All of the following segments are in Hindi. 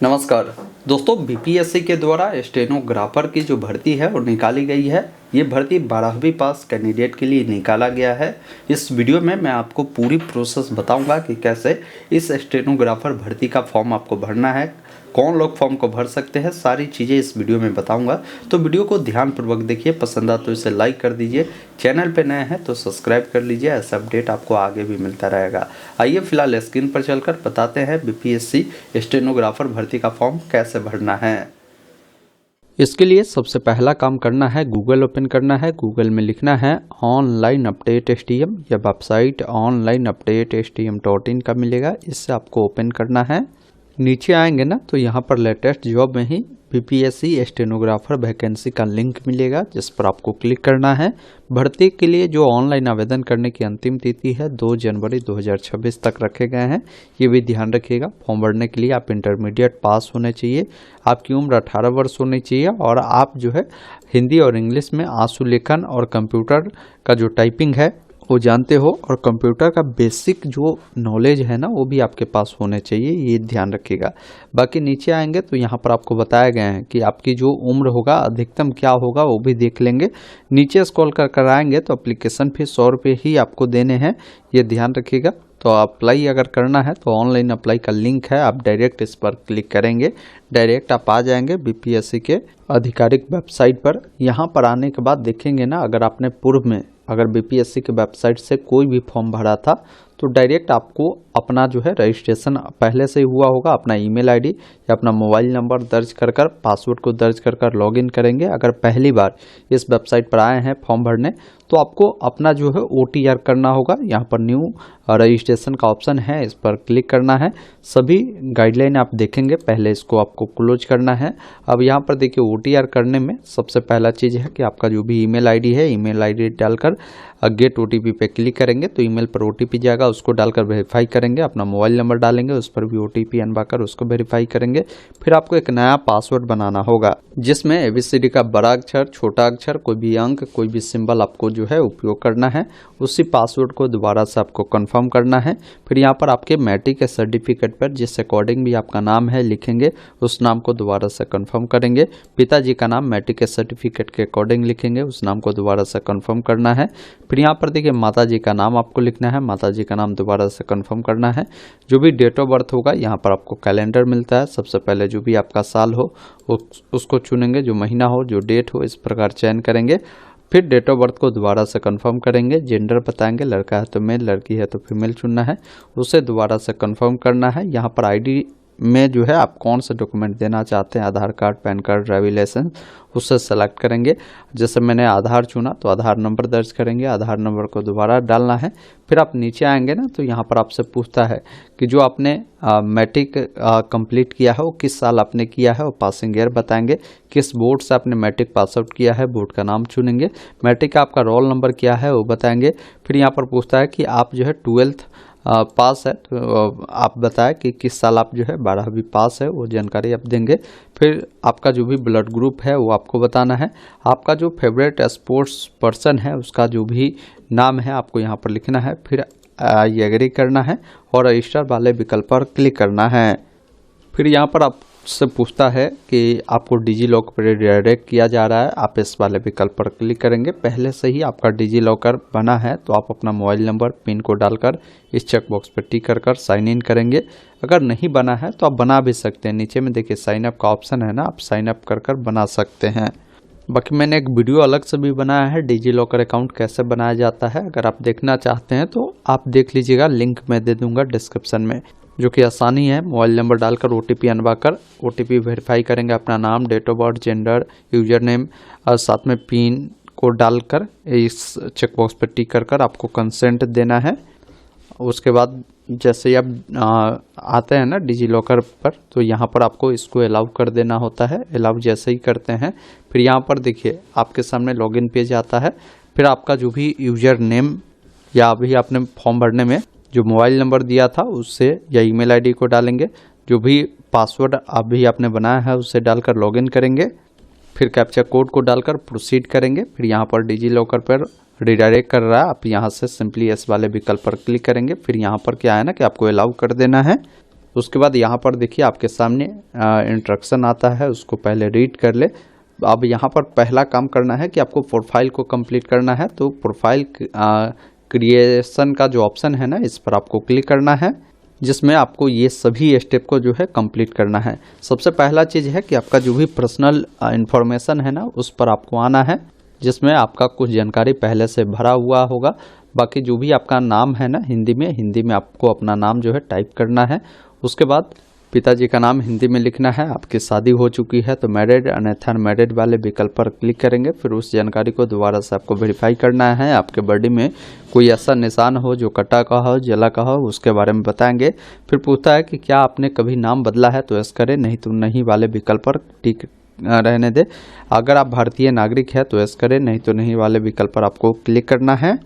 नमस्कार दोस्तों, बीपीएससी के द्वारा स्टेनोग्राफर की जो भर्ती है वो निकाली गई है। ये भर्ती 12वीं पास कैंडिडेट के लिए निकाला गया है। इस वीडियो में मैं आपको पूरी प्रोसेस बताऊंगा कि कैसे इस स्टेनोग्राफर भर्ती का फॉर्म आपको भरना है, कौन लोग फॉर्म को भर सकते हैं, सारी चीज़ें इस वीडियो में बताऊंगा। तो वीडियो को ध्यानपूर्वक देखिए, पसंद आ तो इसे लाइक कर दीजिए, चैनल पे नए हैं तो सब्सक्राइब कर लीजिए, ऐसा अपडेट आपको आगे भी मिलता रहेगा। आइए फिलहाल स्क्रीन पर चलकर बताते हैं बीपीएससी स्टेनोग्राफर भर्ती का फॉर्म कैसे भरना है। इसके लिए सबसे पहला काम करना है, गूगल ओपन करना है। गूगल में लिखना है ऑनलाइन अपडेट STM या वेबसाइट ऑनलाइन अपडेट STM.in का मिलेगा, इससे आपको ओपन करना है। नीचे आएंगे ना तो यहाँ पर लेटेस्ट जॉब में ही बीपीएससी स्टेनोग्राफर वैकेंसी का लिंक मिलेगा, जिस पर आपको क्लिक करना है। भर्ती के लिए जो ऑनलाइन आवेदन करने की अंतिम तिथि है 2 जनवरी 2026 तक रखे गए हैं, ये भी ध्यान रखिएगा। फॉर्म भरने के लिए आप इंटरमीडिएट पास होने चाहिए, आपकी उम्र 18 वर्ष होनी चाहिए और आप जो है हिंदी और इंग्लिश में आंसू लेखन और कंप्यूटर का जो टाइपिंग है वो जानते हो, और कंप्यूटर का बेसिक जो नॉलेज है ना वो भी आपके पास होने चाहिए, ये ध्यान रखिएगा। बाकी नीचे आएंगे तो यहाँ पर आपको बताया गया है कि आपकी जो उम्र होगा अधिकतम क्या होगा वो भी देख लेंगे। नीचे स्क्रॉल कर आएंगे तो एप्लीकेशन फीस 100 रुपये ही आपको देने हैं, ये ध्यान रखिएगा। तो अप्लाई अगर करना है तो ऑनलाइन अप्लाई का लिंक है, आप डायरेक्ट इस पर क्लिक करेंगे, डायरेक्ट आप आ जाएंगे बीपीएससी के आधिकारिक वेबसाइट पर। यहाँ पर आने के बाद देखेंगे ना, अगर आपने पूर्व में अगर बीपीएससी के वेबसाइट से कोई भी फॉर्म भरा था तो डायरेक्ट आपको अपना जो है रजिस्ट्रेशन पहले से ही हुआ होगा, अपना ईमेल आईडी या अपना मोबाइल नंबर दर्ज कर पासवर्ड को दर्ज कर लॉगिन करेंगे। अगर पहली बार इस वेबसाइट पर आए हैं फॉर्म भरने तो आपको अपना जो है OTR करना होगा। यहाँ पर न्यू रजिस्ट्रेशन का ऑप्शन है, इस पर क्लिक करना है। सभी गाइडलाइन आप देखेंगे, पहले इसको आपको क्लोज करना है। अब यहाँ पर देखिए OTR करने में सबसे पहला चीज़ है कि आपका जो भी ईमेल आईडी है, ईमेल आईडी डालकर गेट OTP पे क्लिक करेंगे तो ईमेल पर OTP जाएगा, उसको डालकर वेरीफाई करेंगे। अपना मोबाइल नंबर डालेंगे, उस पर भी OTP अनवाकर उसको वेरीफाई करेंगे। फिर आपको एक नया पासवर्ड बनाना होगा जिसमें ABCD का बड़ा अक्षर, छोटा अक्षर, कोई भी अंक, कोई भी सिंबल आपको जो है उपयोग करना है। उसी पासवर्ड को दोबारा से आपको कंफर्म करना है। फिर यहाँ पर आपके मैट्रिक के सर्टिफिकेट पर जिस अकॉर्डिंग भी आपका नाम है लिखेंगे, उस नाम को दोबारा से कंफर्म करेंगे। पिताजी का नाम मैट्रिक के सर्टिफिकेट के अकॉर्डिंग लिखेंगे, उस नाम को दोबारा से कंफर्म करना है। फिर यहाँ पर देखिए माताजी का नाम आपको लिखना है, माताजी का नाम दोबारा से कंफर्म करना है। जो भी डेट ऑफ बर्थ होगा, यहाँ पर आपको कैलेंडर मिलता है, सबसे पहले जो भी आपका साल हो उसको चुनेंगे, जो महीना हो, जो डेट हो, इस प्रकार चयन करेंगे। फिर डेट ऑफ बर्थ को दोबारा से कंफर्म करेंगे, जेंडर बताएंगे, लड़का है तो मेल, लड़की है तो फीमेल चुनना है, उसे दोबारा से कंफर्म करना है। यहाँ पर आईडी में जो है आप कौन सा डॉक्यूमेंट देना चाहते हैं, Aadhaar card, PAN card, driving licence, उससे सेलेक्ट करेंगे। जैसे मैंने आधार चुना तो आधार नंबर दर्ज करेंगे, आधार नंबर को दोबारा डालना है। फिर आप नीचे आएंगे ना तो यहाँ पर आपसे पूछता है कि जो आपने मैट्रिक कंप्लीट किया है वो किस साल आपने किया है, वो पासिंग ईयर बताएंगे। किस बोर्ड से आपने मैट्रिक पास आउट किया है, बोर्ड का नाम चुनेंगे। मैट्रिक का आपका रोल नंबर क्या है वो बताएंगे। फिर यहाँ पर पूछता है कि आप जो है 12th पास है तो आप बताएं कि किस साल आप जो है 12वीं पास है, वो जानकारी आप देंगे। फिर आपका जो भी ब्लड ग्रुप है वो आपको बताना है। आपका जो फेवरेट स्पोर्ट्स पर्सन है उसका जो भी नाम है आपको यहाँ पर लिखना है। फिर ये एग्री करना है और रजिस्टर वाले विकल्प पर क्लिक करना है। फिर यहाँ पर आपसे पूछता है कि आपको डिजी लॉकर पर रिडायरेक्ट किया जा रहा है, आप इस वाले विकल्प पर क्लिक करेंगे। पहले से ही आपका डिजी लॉकर बना है तो आप अपना मोबाइल नंबर, पिन को डालकर इस चेक बॉक्स पर टिक कर साइन इन करेंगे। अगर नहीं बना है तो आप बना भी सकते हैं, नीचे में देखिए साइन अप का ऑप्शन है ना, आप साइन अप कर बना सकते हैं। बाकी मैंने एक वीडियो अलग से भी बनाया है डिजी लॉकर अकाउंट कैसे बनाया जाता है, अगर आप देखना चाहते हैं तो आप देख लीजिएगा, लिंक मैं दे दूंगा डिस्क्रिप्शन में। जो कि आसानी है, मोबाइल नंबर डालकर OTP अनवाकर OTP वेरीफाई करेंगे, अपना नाम, date of birth, gender, user name और साथ में पिन को डालकर इस चेक बॉक्स पर टिक कर आपको कंसेंट देना है। उसके बाद जैसे ही आप आते हैं ना डिजी लॉकर पर तो यहाँ पर आपको इसको अलाउ कर देना होता है। अलाउ जैसे ही करते हैं फिर यहाँ पर देखिए आपके सामने लॉगिन पेज आता है। फिर आपका जो भी यूजर नेम या अभी आपने फॉर्म भरने में जो मोबाइल नंबर दिया था उससे या ईमेल आईडी को डालेंगे, जो भी पासवर्ड अभी आपने बनाया है उसे डालकर लॉगिन करेंगे। फिर कैप्चा कोड को डालकर प्रोसीड करेंगे। फिर यहाँ पर डिजी लॉकर पर रिडायरेक्ट कर रहा है, आप यहाँ से सिंपली इस वाले विकल्प पर क्लिक करेंगे। फिर यहाँ पर क्या है ना कि आपको अलाउ कर देना है। उसके बाद यहाँ पर देखिए आपके सामने इंस्ट्रक्शन आता है, उसको पहले रीड कर ले। अब यहाँ पर पहला काम करना है कि आपको प्रोफाइल को कंप्लीट करना है। तो प्रोफाइल क्रिएशन का जो ऑप्शन है ना, इस पर आपको क्लिक करना है, जिसमें आपको ये सभी स्टेप को जो है कंप्लीट करना है। सबसे पहला चीज़ है कि आपका जो भी पर्सनल इंफॉर्मेशन है ना, उस पर आपको आना है, जिसमें आपका कुछ जानकारी पहले से भरा हुआ होगा। बाकी जो भी आपका नाम है ना, हिंदी में आपको अपना नाम जो है टाइप करना है। उसके बाद पिताजी का नाम हिंदी में लिखना है। आपकी शादी हो चुकी है तो मैरिड अन्यथा अनमैरिड वाले विकल्प पर क्लिक करेंगे। फिर उस जानकारी को दोबारा से आपको वेरीफाई करना है। आपके बॉडी में कोई ऐसा निशान हो जो कटा का हो, जला का हो, उसके बारे में बताएंगे। फिर पूछता है कि क्या आपने कभी नाम बदला है, तो यस करें, नहीं तो नहीं वाले विकल्प पर टिक रहने दे। अगर आप भारतीय नागरिक है तो यस करें, नहीं तो नहीं वाले विकल्प पर आपको क्लिक करना है।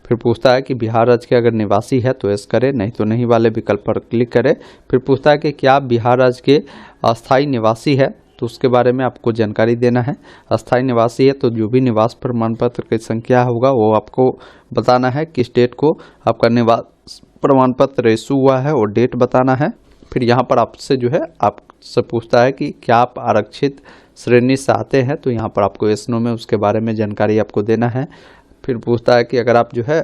फिर पूछता है कि बिहार राज्य के अगर निवासी है तो यस करें, नहीं तो नहीं वाले विकल्प पर क्लिक करें। फिर पूछता है कि क्या आप बिहार राज्य के अस्थायी निवासी है, तो उसके बारे में आपको जानकारी देना है। अस्थायी निवासी है तो जो भी निवास प्रमाण पत्र की संख्या होगा वो आपको बताना है, किस डेट को आपका निवास प्रमाण पत्र इशू हुआ है और डेट बताना है। फिर यहाँ पर आपसे जो है आपसे पूछता है कि क्या आप आरक्षित श्रेणी से आते हैं, तो यहाँ पर आपको यस नो में उसके बारे में जानकारी आपको देना है। फिर पूछता है कि अगर आप जो है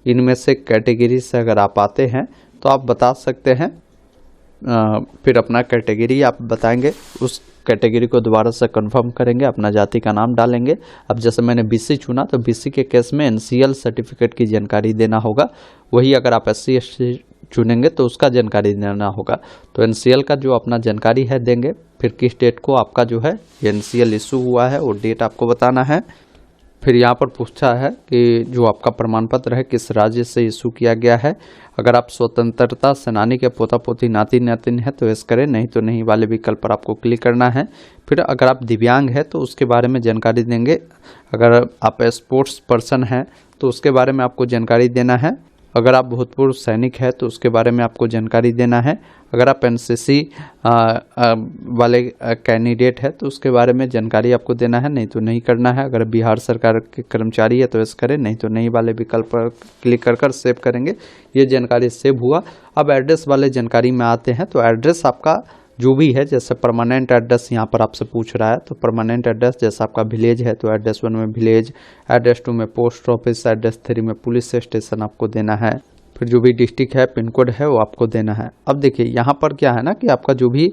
इनमें से कैटेगरी से अगर आप आते हैं तो आप बता सकते हैं। फिर अपना कैटेगरी आप बताएंगे, उस कैटेगरी को दोबारा से कंफर्म करेंगे, अपना जाति का नाम डालेंगे। अब जैसे मैंने बीसी चुना तो बीसी के केस में एनसीएल सर्टिफिकेट की जानकारी देना होगा। वही अगर आप एससी एसटी चुनेंगे तो उसका जानकारी देना होगा। तो एनसीएल का जो अपना जानकारी है देंगे। फिर किस डेट को आपका जो है एनसीएल इशू हुआ है और डेट आपको बताना है। फिर यहाँ पर पूछा है कि जो आपका प्रमाण पत्र है किस राज्य से इशू किया गया है। अगर आप स्वतंत्रता सेनानी के पोता पोती नाती नातिन है तो यस करें, नहीं तो नहीं वाले विकल्प पर आपको क्लिक करना है। फिर अगर आप दिव्यांग है तो उसके बारे में जानकारी देंगे। अगर आप स्पोर्ट्स पर्सन हैं तो उसके बारे में आपको जानकारी देना है। अगर आप भूतपूर्व सैनिक है तो उसके बारे में आपको जानकारी देना है। अगर आप एनसीसी वाले कैंडिडेट है तो उसके बारे में जानकारी आपको देना है, नहीं तो नहीं करना है। अगर बिहार सरकार के कर्मचारी है तो यस करें, नहीं तो नहीं वाले विकल्प पर क्लिक कर सेव करेंगे। ये जानकारी सेव हुआ। अब एड्रेस वाले जानकारी में आते हैं। तो एड्रेस आपका जो भी है, जैसे परमानेंट एड्रेस यहाँ पर आपसे पूछ रहा है, तो परमानेंट एड्रेस जैसे आपका विलेज है तो एड्रेस 1 में विलेज, एड्रेस 2 में पोस्ट ऑफिस, एड्रेस 3 में पुलिस स्टेशन आपको देना है। फिर जो भी डिस्ट्रिक्ट है, पिन कोड है, वो आपको देना है। अब देखिए यहाँ पर क्या है ना कि आपका जो भी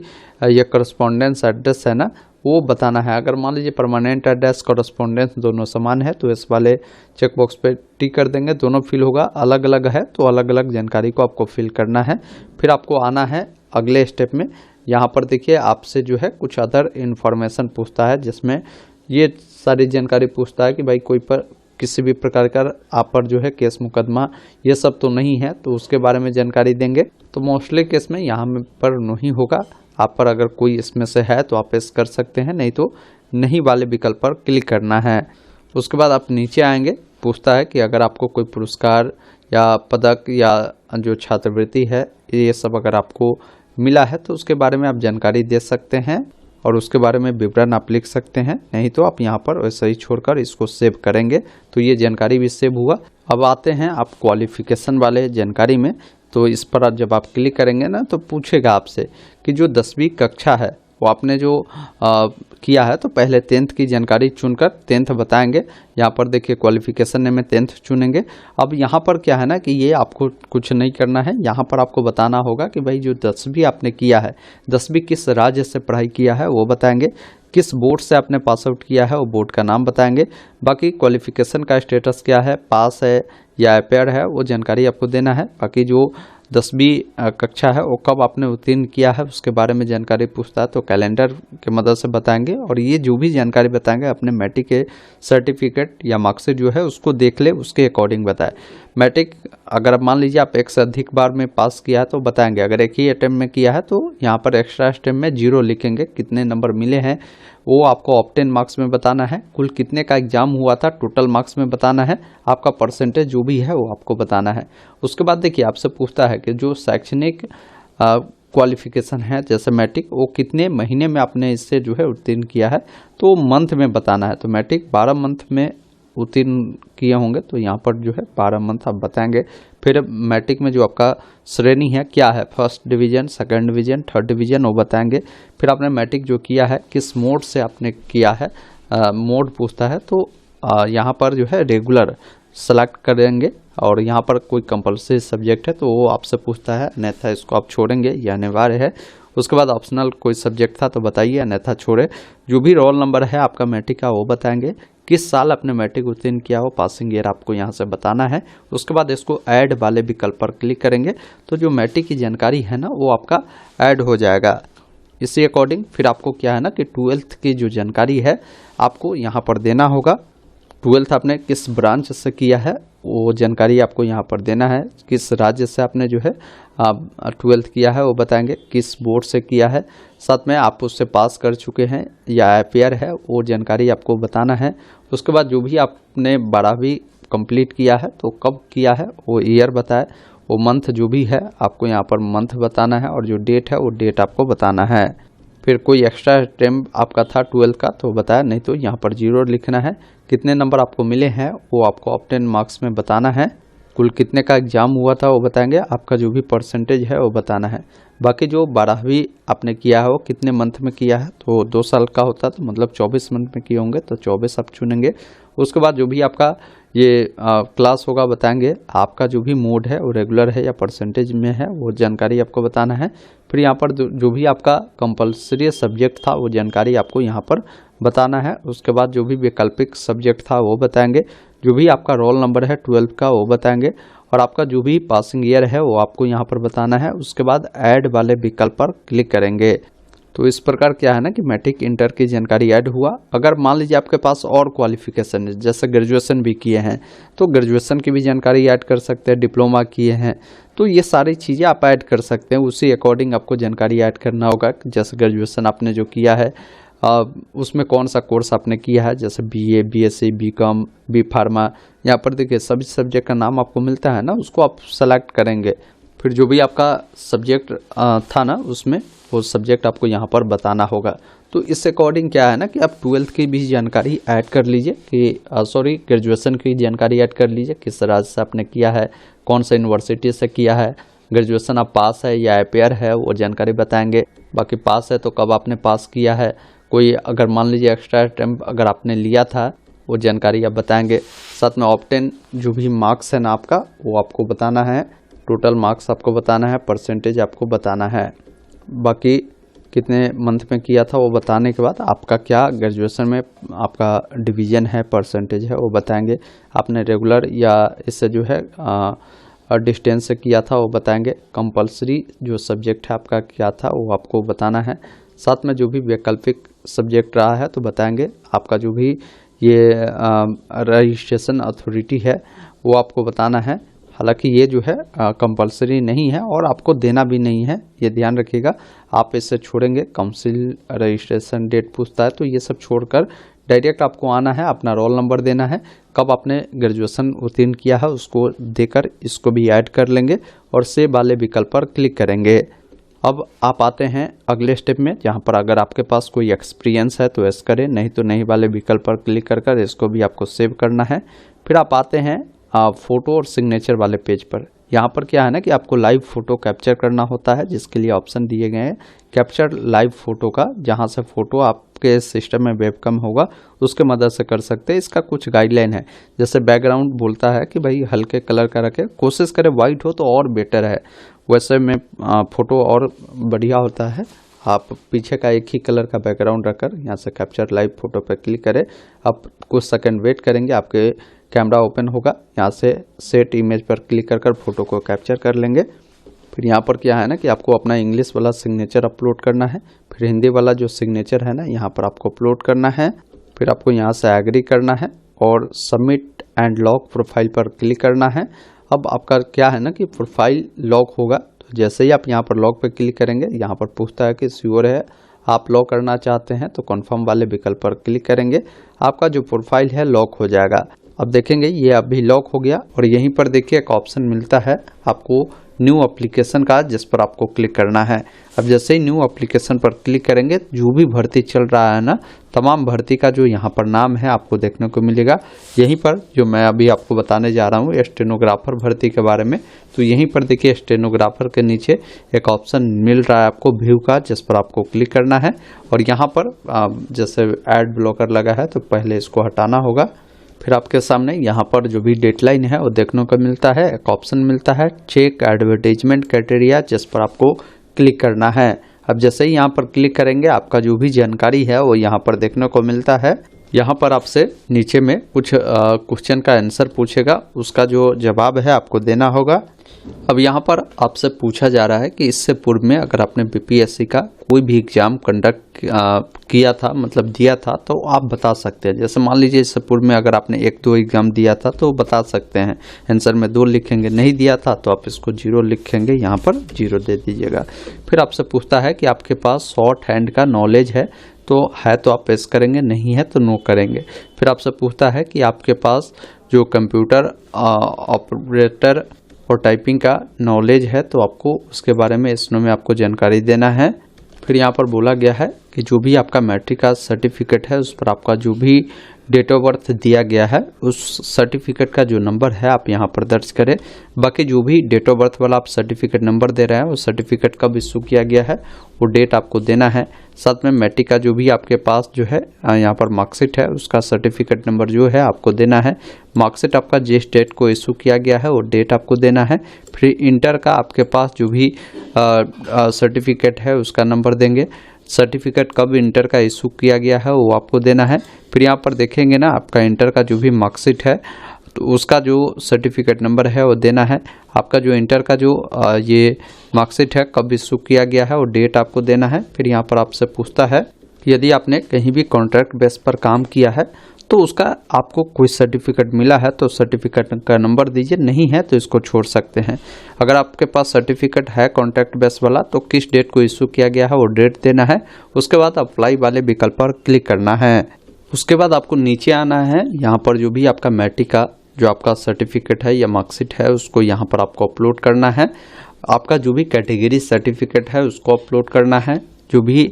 ये करस्पॉन्डेंस एड्रेस है ना, वो बताना है। अगर मान लीजिए परमानेंट एड्रेस करस्पॉन्डेंस दोनों समान है तो इस वाले चेकबॉक्स पे टिक कर देंगे, दोनों फिल होगा। अलग अलग है तो अलग अलग जानकारी को आपको फिल करना है। फिर आपको आना है अगले स्टेप में। यहाँ पर देखिए आपसे जो है कुछ अदर इन्फॉर्मेशन पूछता है, जिसमें ये सारी जानकारी पूछता है कि भाई कोई पर किसी भी प्रकार का आप पर जो है केस मुकदमा ये सब तो नहीं है, तो उसके बारे में जानकारी देंगे। तो मोस्टली केस में यहाँ पर नहीं होगा। आप पर अगर कोई इसमें से है तो आप इस कर सकते हैं, नहीं तो नहीं वाले विकल्प पर क्लिक करना है। उसके बाद आप नीचे आएंगे, पूछता है कि अगर आपको कोई पुरस्कार या पदक या जो छात्रवृत्ति है ये सब अगर आपको मिला है तो उसके बारे में आप जानकारी दे सकते हैं और उसके बारे में विवरण आप लिख सकते हैं, नहीं तो आप यहाँ पर वैसे ही छोड़कर इसको सेव करेंगे। तो ये जानकारी भी सेव हुआ। अब आते हैं आप क्वालिफिकेशन वाले जानकारी में। तो इस पर जब आप क्लिक करेंगे ना तो पूछेगा आपसे कि जो 10वीं कक्षा है वो आपने जो किया है, तो पहले 10th की जानकारी चुनकर 10th बताएंगे। यहाँ पर देखिए क्वालिफिकेशन में 10th चुनेंगे। अब यहाँ पर क्या है ना कि ये आपको कुछ नहीं करना है। यहाँ पर आपको बताना होगा कि भाई जो 10वीं आपने किया है, 10वीं किस राज्य से पढ़ाई किया है वो बताएंगे। किस बोर्ड से आपने पास आउट किया है वो बोर्ड का नाम बताएंगे। बाकी क्वालिफिकेशन का स्टेटस क्या है, पास है या अपेयर है, वो जानकारी आपको देना है। बाकी जो 10वीं कक्षा है वो कब आपने उत्तीर्ण किया है उसके बारे में जानकारी पूछता है, तो कैलेंडर के मदद से बताएंगे। और ये जो भी जानकारी बताएंगे अपने मैट्रिक के सर्टिफिकेट या मार्कशीट जो है उसको देख ले, उसके अकॉर्डिंग बताए। मैट्रिक अगर आप मान लीजिए आप एक से अधिक बार में पास किया है तो बताएंगे। अगर एक ही अटेम्प्ट में किया है तो यहाँ पर एक्स्ट्रा अटेम्प्ट में 0 लिखेंगे, कितने नंबर मिले हैं वो आपको ऑप्टेन मार्क्स में बताना है। कुल कितने का एग्जाम हुआ था टोटल मार्क्स में बताना है। आपका परसेंटेज जो भी है वो आपको बताना है। उसके बाद देखिए आपसे पूछता है कि जो शैक्षणिक क्वालिफिकेशन है जैसे मैट्रिक, वो कितने महीने में आपने इससे जो है उत्तीर्ण किया है, तो मंथ में बताना है। तो मैट्रिक 12 मंथ में उत्तीर्ण किए होंगे तो यहाँ पर जो है 12 मंथ आप बताएंगे। फिर मैट्रिक में जो आपका श्रेणी है क्या है, first division, second division, third division, वो बताएंगे। फिर आपने मैट्रिक जो किया है किस मोड से आपने किया है, मोड पूछता है तो यहाँ पर जो है रेगुलर सेलेक्ट करेंगे और यहाँ पर कोई कंपल्सरी सब्जेक्ट है तो वो आपसे पूछता है, अन्यथा इसको आप छोड़ेंगे, यह अनिवार्य है। उसके बाद ऑप्शनल कोई सब्जेक्ट था तो बताइए, अन्यथा छोड़े। जो भी रोल नंबर है आपका मैट्रिक का वो बताएंगे, किस साल आपने मैट्रिक उत्तीर्ण किया हो, पासिंग ईयर आपको यहाँ से बताना है। उसके बाद इसको ऐड वाले विकल्प पर क्लिक करेंगे तो जो मैट्रिक की जानकारी है ना वो आपका ऐड हो जाएगा। इसी अकॉर्डिंग फिर आपको क्या है ना कि 12th की जो जानकारी है आपको यहाँ पर देना होगा। 12th आपने किस ब्रांच से किया है वो जानकारी आपको यहाँ पर देना है। किस राज्य से आपने जो है 12th किया है वो बताएंगे, किस बोर्ड से किया है, साथ में आप उससे पास कर चुके हैं या अफेयर है वो जानकारी आपको बताना है। उसके बाद जो भी आपने 12वीं कंप्लीट किया है तो कब किया है वो ईयर बताए, वो मंथ जो भी है आपको यहाँ पर मंथ बताना है और जो डेट है वो डेट आपको बताना है। फिर कोई एक्स्ट्रा अटेम्प्ट आपका था 12th का तो बताया, नहीं तो यहाँ पर 0 लिखना है। कितने नंबर आपको मिले हैं वो आपको ऑब्टेन मार्क्स में बताना है। कुल कितने का एग्ज़ाम हुआ था वो बताएंगे, आपका जो भी परसेंटेज है वो बताना है। बाकी जो 12वीं आपने किया है वो कितने मंथ में किया है तो 2 साल का होता तो मतलब 24 मंथ में किए होंगे तो 24 आप चुनेंगे। उसके बाद जो भी आपका ये क्लास होगा बताएंगे, आपका जो भी मोड है वो रेगुलर है या परसेंटेज में है वो जानकारी आपको बताना है। फिर यहाँ पर जो भी आपका कंपल्सरी सब्जेक्ट था वो जानकारी आपको यहाँ पर बताना है। उसके बाद जो भी वैकल्पिक सब्जेक्ट था वो बताएंगे, जो भी आपका रोल नंबर है 12th का वो बताएंगे और आपका जो भी पासिंग ईयर है वो आपको यहाँ पर बताना है। उसके बाद ऐड वाले विकल्प पर क्लिक करेंगे। तो इस प्रकार क्या है ना कि मैट्रिक इंटर की जानकारी ऐड हुआ। अगर मान लीजिए आपके पास और क्वालिफिकेशन है, जैसे ग्रेजुएशन भी किए हैं तो ग्रेजुएशन की भी जानकारी ऐड कर सकते हैं, डिप्लोमा किए हैं तो ये सारी चीज़ें आप ऐड कर सकते हैं। उसी अकॉर्डिंग आपको जानकारी ऐड करना होगा। जैसे ग्रेजुएशन आपने जो किया है उसमें कौन सा कोर्स आपने किया है, जैसे BA, BSc, BCom, B pharma, यहाँ पर देखिए सभी सब्जेक्ट का नाम आपको मिलता है ना, उसको आप सेलेक्ट करेंगे। फिर जो भी आपका सब्जेक्ट था ना उसमें वो सब्जेक्ट आपको यहाँ पर बताना होगा। तो इस अकॉर्डिंग क्या है ना कि आप 12th की भी जानकारी ऐड कर लीजिए कि ग्रेजुएशन की जानकारी ऐड कर लीजिए, किस राज्य से आपने किया है, कौन सा यूनिवर्सिटी से किया है, ग्रेजुएशन आप पास है या अपेयर है वो जानकारी बताएंगे। बाकी पास है तो कब आपने पास किया है, कोई अगर मान लीजिए एक्स्ट्रा अटेम्प्ट अगर आपने लिया था वो जानकारी आप बताएंगे। साथ में ऑब्टेन जो भी मार्क्स है ना आपका वो आपको बताना है, टोटल मार्क्स आपको बताना है, परसेंटेज आपको बताना है। बाकी कितने मंथ में किया था वो बताने के बाद आपका क्या ग्रेजुएशन में आपका डिवीज़न है, परसेंटेज है वो बताएंगे। आपने रेगुलर या इससे जो है डिस्टेंस से किया था वो बताएंगे। कंपलसरी जो सब्जेक्ट है आपका क्या था वो आपको बताना है। साथ में जो भी वैकल्पिक सब्जेक्ट रहा है तो बताएंगे। आपका जो भी ये रजिस्ट्रेशन अथॉरिटी है वो आपको बताना है। हालांकि ये जो है कंपलसरी नहीं है और आपको देना भी नहीं है, ये ध्यान रखिएगा। आप इससे छोड़ेंगे, काउंसिल रजिस्ट्रेशन डेट पूछता है तो ये सब छोड़कर डायरेक्ट आपको आना है, अपना रोल नंबर देना है, कब आपने ग्रेजुएशन उत्तीर्ण किया है उसको देकर इसको भी ऐड कर लेंगे और सेव वाले विकल्प पर क्लिक करेंगे। अब आप आते हैं अगले स्टेप में, जहाँ पर अगर आपके पास कोई एक्सपीरियंस है तो यस करें, नहीं तो नहीं वाले विकल्प पर क्लिक कर इसको भी आपको सेव करना है। फिर आप आते हैं फ़ोटो और सिग्नेचर वाले पेज पर। यहाँ पर क्या है ना कि आपको लाइव फ़ोटो कैप्चर करना होता है, जिसके लिए ऑप्शन दिए गए हैं कैप्चर लाइव फ़ोटो का, जहाँ से फ़ोटो आपके सिस्टम में वेबकैम होगा उसके मदद से कर सकते हैं। इसका कुछ गाइडलाइन है, जैसे बैकग्राउंड बोलता है कि भाई हल्के कलर का रखें, कोशिश करें वाइट हो तो और बेटर है, वैसे में फ़ोटो और बढ़िया होता है। आप पीछे का एक ही कलर का बैकग्राउंड रखकर यहाँ से कैप्चर लाइव फ़ोटो पर क्लिक करें। आप कुछ सेकंड वेट करेंगे, आपके कैमरा ओपन होगा, यहाँ से सेट इमेज पर क्लिक कर फ़ोटो को कैप्चर कर लेंगे। फिर यहाँ पर क्या है ना कि आपको अपना इंग्लिश वाला सिग्नेचर अपलोड करना है, फिर हिंदी वाला जो सिग्नेचर है ना यहाँ पर आपको अपलोड करना है। फिर आपको यहाँ से एग्री करना है और सबमिट एंड लॉक प्रोफाइल पर क्लिक करना है। अब आपका क्या है ना कि प्रोफाइल लॉक होगा, तो जैसे ही आप यहाँ पर लॉक पर क्लिक करेंगे यहाँ पर पूछता है कि श्योर है आप लॉक करना चाहते हैं, तो कन्फर्म वाले विकल्प पर क्लिक करेंगे, आपका जो प्रोफाइल है लॉक हो जाएगा। अब देखेंगे ये अभी लॉक हो गया और यहीं पर देखिए एक ऑप्शन मिलता है आपको न्यू एप्लीकेशन का, जिस पर आपको क्लिक करना है। अब जैसे ही न्यू एप्लीकेशन पर क्लिक करेंगे, जो भी भर्ती चल रहा है ना, तमाम भर्ती का जो यहाँ पर नाम है आपको देखने को मिलेगा। यहीं पर जो मैं अभी आपको बताने जा रहा हूँ स्टेनोग्राफर भर्ती के बारे में, तो यहीं पर देखिए स्टेनोग्राफर के नीचे एक ऑप्शन मिल रहा है आपको व्यू का, जिस पर आपको क्लिक करना है। और यहाँ पर जैसे एड ब्लॉकर लगा है तो पहले इसको हटाना होगा। फिर आपके सामने यहाँ पर जो भी डेडलाइन है वो देखने को मिलता है। एक ऑप्शन मिलता है चेक एडवर्टाइजमेंट क्राइटेरिया, जिस पर आपको क्लिक करना है। अब जैसे ही यहाँ पर क्लिक करेंगे, आपका जो भी जानकारी है वो यहाँ पर देखने को मिलता है। यहाँ पर आपसे नीचे में कुछ क्वेश्चन का आंसर पूछेगा, उसका जो जवाब है आपको देना होगा। अब यहाँ पर आपसे पूछा जा रहा है कि इससे पूर्व में अगर आपने बीपीएससी का कोई भी एग्जाम कंडक्ट किया था, मतलब दिया था, तो आप बता सकते हैं। जैसे मान लीजिए इससे पूर्व में अगर आपने 1-2 एग्जाम दिया था तो बता सकते हैं, आंसर में 2 लिखेंगे। नहीं दिया था तो आप इसको 0 लिखेंगे, यहाँ पर 0 दे दीजिएगा। फिर आपसे पूछता है कि आपके पास शॉर्ट हैंड का नॉलेज है, तो है तो आप यस करेंगे, नहीं है तो नो करेंगे। फिर आपसे पूछता है कि आपके पास जो कंप्यूटर ऑपरेटर और टाइपिंग का नॉलेज है, तो आपको उसके बारे में इसमें में आपको जानकारी देना है। फिर यहाँ पर बोला गया है कि जो भी आपका मैट्रिक का सर्टिफिकेट है, उस पर आपका जो भी डेट ऑफ बर्थ दिया गया है, उस सर्टिफिकेट का जो नंबर है आप यहाँ पर दर्ज करें। बाकी जो भी डेट ऑफ बर्थ वाला आप सर्टिफिकेट नंबर दे रहे हैं, वो सर्टिफिकेट कब इशू किया गया है वो डेट आपको देना है। साथ में मैट्रिक का जो भी आपके पास जो है यहाँ पर मार्कशीट है, उसका सर्टिफिकेट नंबर जो है आपको देना है। मार्कशीट आपका जिस डेट को इशू किया गया है वो डेट आपको देना है। फिर इंटर का आपके पास जो भी सर्टिफिकेट है उसका नंबर देंगे। सर्टिफिकेट कब इंटर का इशू किया गया है वो आपको देना है। फिर यहाँ पर देखेंगे ना, आपका इंटर का जो भी मार्कशीट है तो उसका जो सर्टिफिकेट नंबर है वो देना है। आपका जो इंटर का जो ये मार्कशीट है कब इशू किया गया है वो डेट आपको देना है। फिर यहाँ पर आपसे पूछता है कि यदि आपने कहीं भी कॉन्ट्रैक्ट बेस पर काम किया है तो उसका आपको कोई सर्टिफिकेट मिला है तो सर्टिफिकेट का नंबर दीजिए, नहीं है तो इसको छोड़ सकते हैं। अगर आपके पास सर्टिफिकेट है कॉन्ट्रैक्ट बेस वाला तो किस डेट को इशू किया गया है वो डेट देना है। उसके बाद अप्लाई वाले विकल्प पर क्लिक करना है। उसके बाद आपको नीचे आना है। यहाँ पर जो भी आपका मैट्रिक का जो आपका सर्टिफिकेट है या मार्कशीट है उसको यहाँ पर आपको अपलोड करना है। आपका जो भी कैटेगरी सर्टिफिकेट है उसको अपलोड करना है। जो भी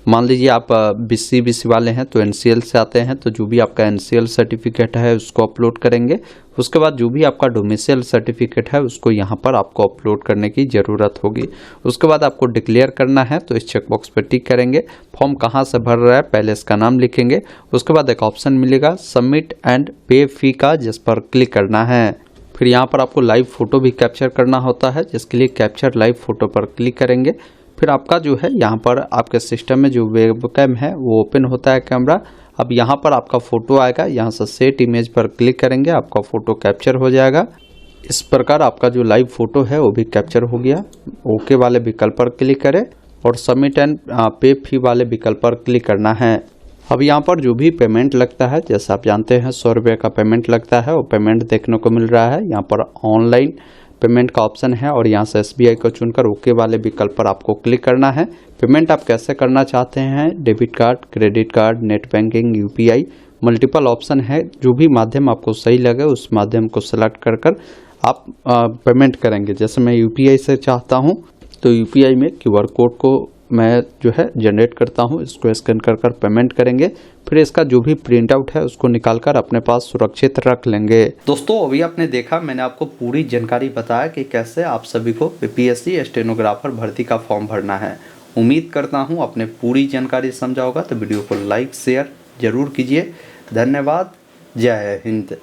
मान लीजिए आप BC वाले हैं तो NCL से आते हैं, तो जो भी आपका NCL सर्टिफिकेट है उसको अपलोड करेंगे। उसके बाद जो भी आपका डोमिसाइल सर्टिफिकेट है उसको यहाँ पर आपको अपलोड करने की ज़रूरत होगी। उसके बाद आपको डिक्लेयर करना है, तो इस चेकबॉक्स पर टिक करेंगे। फॉर्म कहाँ से भर रहा है पहले इसका नाम लिखेंगे। उसके बाद एक ऑप्शन मिलेगा सबमिट एंड पे फी का, जिस पर क्लिक करना है। फिर यहाँ पर आपको लाइव फ़ोटो भी कैप्चर करना होता है, जिसके लिए कैप्चर लाइव फ़ोटो पर क्लिक करेंगे। फिर आपका जो है यहाँ पर आपके सिस्टम में जो वेबकैम है वो ओपन होता है कैमरा। अब यहाँ पर आपका फ़ोटो आएगा, यहाँ से सेट इमेज पर क्लिक करेंगे, आपका फ़ोटो कैप्चर हो जाएगा। इस प्रकार आपका जो लाइव फ़ोटो है वो भी कैप्चर हो गया। ओके वाले विकल्प पर क्लिक करें और सबमिट एंड पे फी वाले विकल्प पर क्लिक करना है। अब यहाँ पर जो भी पेमेंट लगता है, जैसे आप जानते हैं 100 रुपये का पेमेंट लगता है, वो पेमेंट देखने को मिल रहा है। यहाँ पर ऑनलाइन पेमेंट का ऑप्शन है और यहाँ से SBI को चुनकर ओके वाले विकल्प पर आपको क्लिक करना है। पेमेंट आप कैसे करना चाहते हैं, debit card, credit card, net banking, UPI, multiple option है। जो भी माध्यम आपको सही लगे उस माध्यम को सेलेक्ट कर आप पेमेंट करेंगे। जैसे मैं UPI से चाहता हूँ तो UPI में QR कोड को मैं जो है जनरेट करता हूँ, इसको स्कैन कर पेमेंट करेंगे। फिर इसका जो भी प्रिंट आउट है उसको निकालकर अपने पास सुरक्षित रख लेंगे। दोस्तों अभी आपने देखा, मैंने आपको पूरी जानकारी बताया कि कैसे आप सभी को BPSC स्टेनोग्राफर भर्ती का फॉर्म भरना है। उम्मीद करता हूँ आपने पूरी जानकारी समझा होगा, तो वीडियो को लाइक शेयर जरूर कीजिए। धन्यवाद। जय हिंद।